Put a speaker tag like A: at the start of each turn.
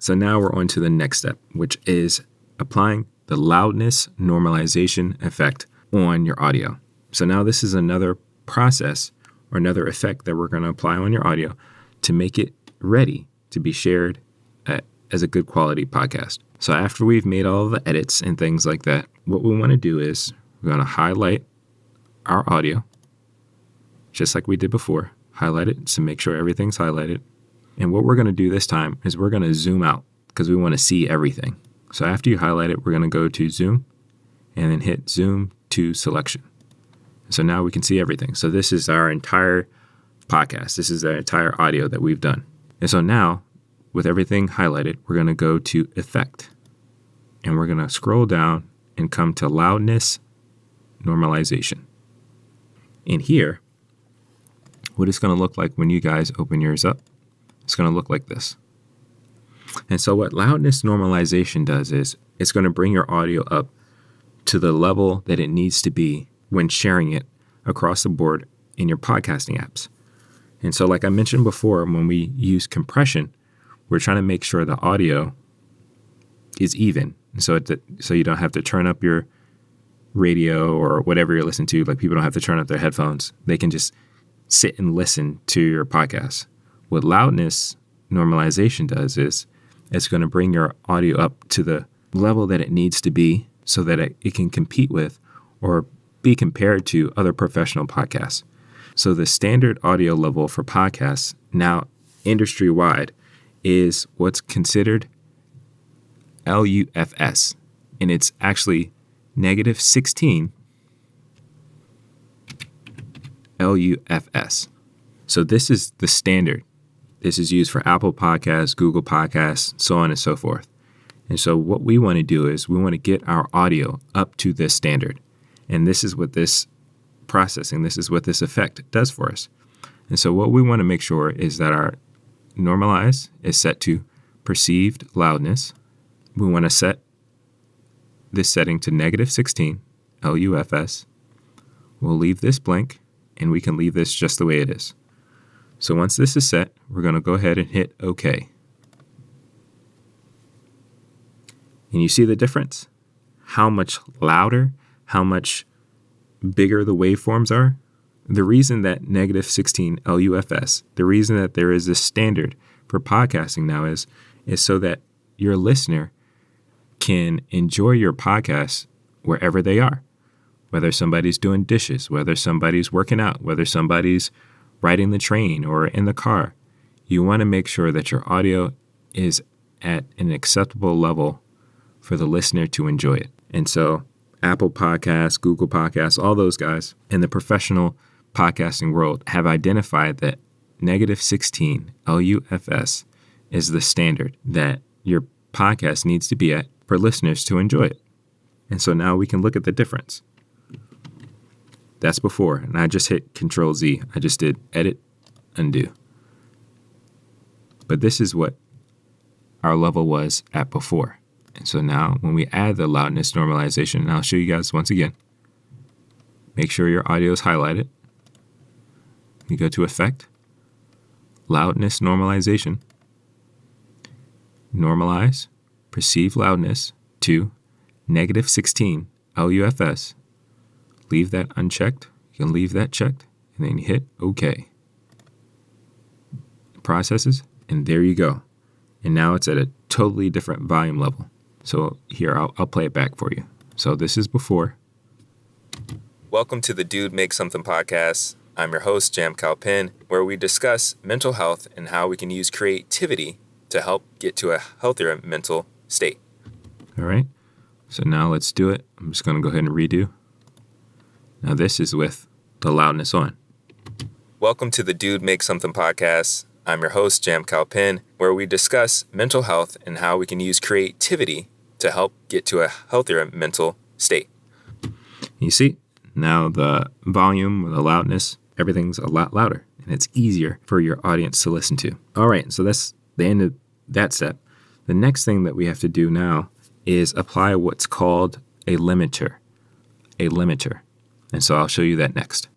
A: So now we're on to the next step, which is applying the loudness normalization effect on your audio. So now this is another process or another effect that we're going to apply on your audio to make it ready to be shared as a good quality podcast. So after we've made all the edits and things like that, what we want to do is we're going to highlight our audio, just like we did before. Highlight it to make sure everything's highlighted. And what we're going to do this time is we're going to zoom out because we want to see everything. So after you highlight it, we're going to go to zoom and then hit zoom to selection. So now we can see everything. So this is our entire podcast. This is the entire audio that we've done. And so now with everything highlighted, we're going to go to effect and we're going to scroll down and come to loudness normalization. In here, what it's going to look like when you guys open yours up, it's going to look like this. And so what loudness normalization does is it's going to bring your audio up to the level that it needs to be when sharing it across the board in your podcasting apps. And so like I mentioned before, when we use compression, we're trying to make sure the audio is even. So you don't have to turn up your radio or whatever you're listening to. Like people don't have to turn up their headphones. They can just sit and listen to your podcast. What loudness normalization does is it's going to bring your audio up to the level that it needs to be so that it can compete with or be compared to other professional podcasts. So the standard audio level for podcasts now industry-wide is what's considered LUFS, and it's actually negative 16 LUFS. So this is the standard. This is used for Apple Podcasts, Google Podcasts, so on and so forth. And so what we want to do is we want to get our audio up to this standard. And this is what this processing, this is what this effect does for us. And so what we want to make sure is that our normalize is set to perceived loudness. We want to set this setting to negative 16 LUFS. We'll leave this blank and we can leave this just the way it is. So once this is set, we're going to go ahead and hit OK. And you see the difference? How much louder, how much bigger the waveforms are? The reason that negative 16 LUFS, the reason that there is this standard for podcasting now is so that your listener can enjoy your podcast wherever they are. Whether somebody's doing dishes, whether somebody's working out, whether somebody's riding the train or in the car, you want to make sure that your audio is at an acceptable level for the listener to enjoy it. And so Apple Podcasts, Google Podcasts, all those guys in the professional podcasting world have identified that negative 16 LUFS is the standard that your podcast needs to be at for listeners to enjoy it. And so now we can look at the difference. That's before, and I just hit Control Z. I just did edit, undo. But this is what our level was at before. And so now when we add the loudness normalization, and I'll show you guys once again, make sure your audio is highlighted. You go to Effect, Loudness Normalization, normalize, perceive loudness to negative 16 LUFS. Leave that unchecked. You can leave that checked, and then you hit OK. It processes, and there you go. And now it's at a totally different volume level. So here, I'll play it back for you. So this is before. Welcome to the Dude Make Something podcast. I'm your host, Jamiel Cal-Pin, where we discuss mental health and how we can use creativity to help get to a healthier mental state. All right. So now let's do it. I'm just going to go ahead and redo. Now this is with the loudness on. Welcome to the Dude Make Something podcast. I'm your host, Jamiel Cal-Pin, where we discuss mental health and how we can use creativity to help get to a healthier mental state. You see, now the volume, the loudness, everything's a lot louder, and it's easier for your audience to listen to. All right, so that's the end of that step. The next thing that we have to do now is apply what's called a limiter. And so I'll show you that next.